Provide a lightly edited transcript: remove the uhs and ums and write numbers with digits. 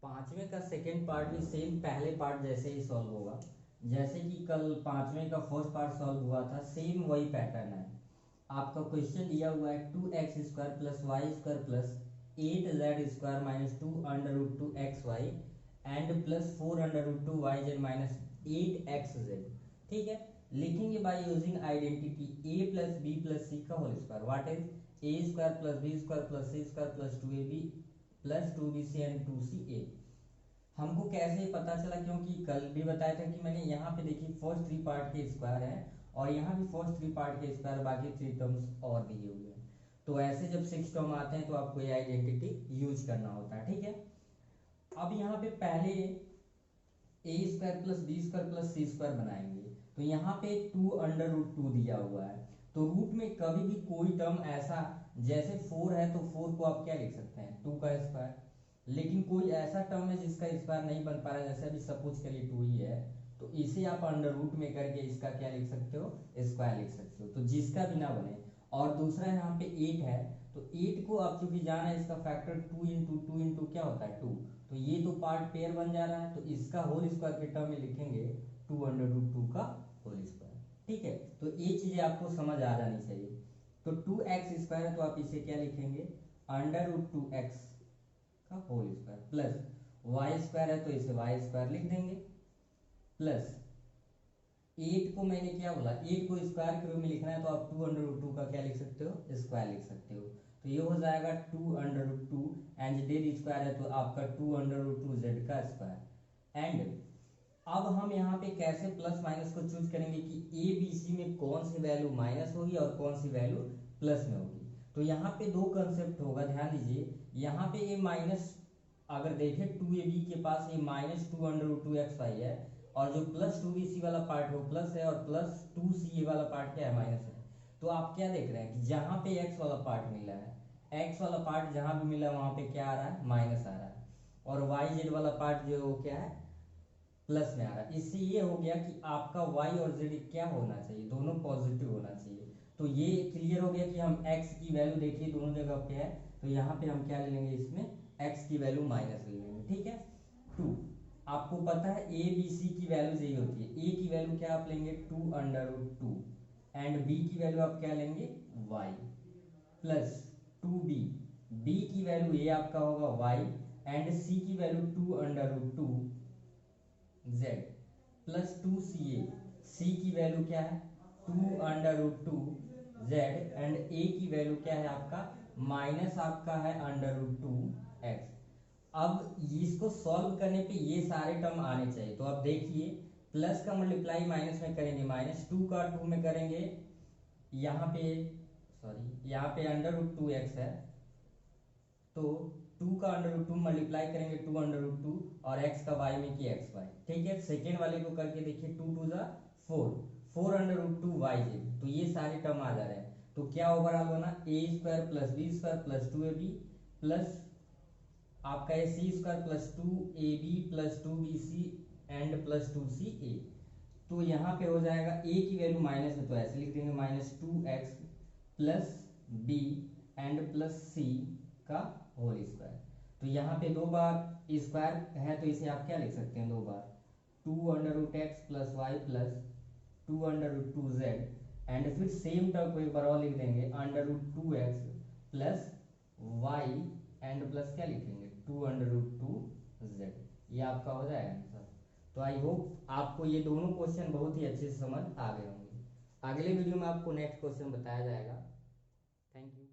पांचवें का second part भी सेम पहले पार्ट जैसे ही सॉल्व होगा। जैसे कि कल पांचवें का फर्स्ट पार्ट सॉल्व हुआ था, सेम वही पैटर्न है। आपका क्वेश्चन दिया हुआ है 2x² plus y square plus 8z² minus 2 under root 2xy and plus 4 under root 2yz minus 8xz। ठीक है, लिखेंगे by using identity a plus b plus c का whole square. What is a square plus b square plus c square plus 2ab plus 2bc and 2ca। हमको कैसे पता चला, क्योंकि कल भी बताया था कि मैंने यहाँ पे देखिए फर्स्ट थ्री पार्ट के स्क्वायर है और यहाँ भी फर्स्ट थ्री पार्ट के स्क्वायर, बाकी थ्री टर्म्स और दिए हुए हैं। तो ऐसे जब सिक्स टर्म आते हैं तो आपको ये आइडेंटिटी यूज करना होता है। ठीक है, अब यहाँ पे पहले a square plus b square plus c square बनाएंगे। तो यहाँ पे 2 अंडर रूट 2 दिया हुआ है, तो रूट में कभी भी कोई टर्म ऐसा, जैसे 4 है तो 4 को आप क्या लिख सकते हैं 2 का स्क्वायर, लेकिन कोई ऐसा टर्म है जिसका स्क्वायर नहीं बन पा रहा है, जैसे अभी सपोज करिए 2 ही है, तो इसे आप अंडर रूट में करके इसका क्या लिख सकते हो, स्क्वायर लिख सकते हो। तो जिसका भी ना बने। और दूसरा यहाँ पे 8 है, तो 8 को आप चूंकि जाना है इसका फैक्टर 2 इंटू 2 इंटू क्या होता है 2, तो ये तो पार्ट पेयर बन जा रहा है, तो इसका होल स्क्वायर के टर्म में लिखेंगे 2 अंडर रूट 2 का होल स्क्वायर। ठीक है, तो ये चीजें आपको समझ आ जानी चाहिए। तो 2x स्क्वायर है तो आप इसे क्या लिखेंगे अंडर रूट 2x का whole square plus y square है तो इसे वाई स्क्वायर लिख देंगे प्लस 8 को मैंने क्या बोला, 8 को स्क्वायर के रूप में लिखना है तो आप 2 अंडर रूट 2 का क्या लिख सकते हो, स्क्वायर लिख सकते हो। तो ये हो जाएगा 2 under root 2 and z square है तो आपका 2 अंडर रूट 2 जेड का स्क्वायर। एंड अब हम यहाँ पे कैसे प्लस माइनस को चूज करेंगे कि ए बी सी में कौन सी वैल्यू माइनस होगी और कौन सी वैल्यू प्लस में होगी। तो यहाँ पे दो कंसेप्ट होगा, ध्यान दीजिए। यहाँ पे ये माइनस, अगर देखें 2ab के पास ये माइनस 2 अंडर रूट 2xy है, और जो प्लस 2bc वाला पार्ट है वो प्लस है, और प्लस 2ca वाला पार्ट क्या है, माइनस है। तो आप क्या देख रहे हैं कि जहां पे x वाला पार्ट मिला है, x वाला पार्ट जहां भी मिला है वहां पे क्या आ रहा है, माइनस आ रहा है, और yz वाला पार्ट जो है वो क्या है, प्लस में आ रहा है। इससे ये हो गया कि आपका y और z क्या होना चाहिए, दोनों पॉजिटिव होना चाहिए। तो ये क्लियर हो गया कि हम x की वैल्यू देखिए दोनों जगह पे है, तो यहाँ पे हम क्या ले लेंगे, इसमें x की वैल्यू माइनस ले लेंगे। ठीक है, 2 आपको पता है ए बी सी की वैल्यूज यही होती है। ए की वैल्यू क्या आप लेंगे 2 अंडर रूट 2 एंड बी की वैल्यू आप क्या लेंगे y प्लस 2b, बी की वैल्यू ये आपका होगा y एंड सी की value 2 under root 2 z plus 2ca, C की वैल्यू क्या है 2 under root 2 z and a की वैल्यू क्या है आपका माइनस आपका है अंडर रूट 2 x। अब इसको सॉल्व करने पे ये सारे टर्म आने चाहिए। तो अब देखिए प्लस का मल्टीप्लाई माइनस में करेंगे, माइनस 2 का 2 में करेंगे, यहाँ पे सॉरी यहाँ पे अंडर रूट 2x है, तो 2 का अंडर रूट 2 मल्टीप्लाई करेंगे 2 अंडर रूट 2 और x का y में किया xy। ठीक है, सेकेंड वाले को करके देखिए 2 2 जा 4, 4 अंडर रूट 2 yj, तो ये सारे टर्म आ जा रहे हैं। तो क्या ओवरऑल होना a square plus b square plus 2ab plus आपका ये c square plus 2ab plus 2bc and plus 2ca। तो यहाँ पे हो जाएगा a की वैल्यू माइनस है तो ऐसे लिख देंगे minus 2x plus b and plus c का होल स्क्वायर। तो यहाँ पे दो बार स्क्वायर है तो इसे आप क्या लिख सकते हैं, दो बार 2 under root x plus y plus 2 under root 2z and फिर सेम टर्म को एक बार और लिख देंगे under root 2x plus y and plus क्या लिखेंगे 2 अंडर रूट 2z। ये आपका हो जाएगा आंसर। तो आई होप आपको ये दोनों क्वेश्चन बहुत ही अच्छे से समझ आ गए होंगे। अगले वीडियो में आपको नेक्स्ट क्वेश्चन बताया जाएगा। Thank you.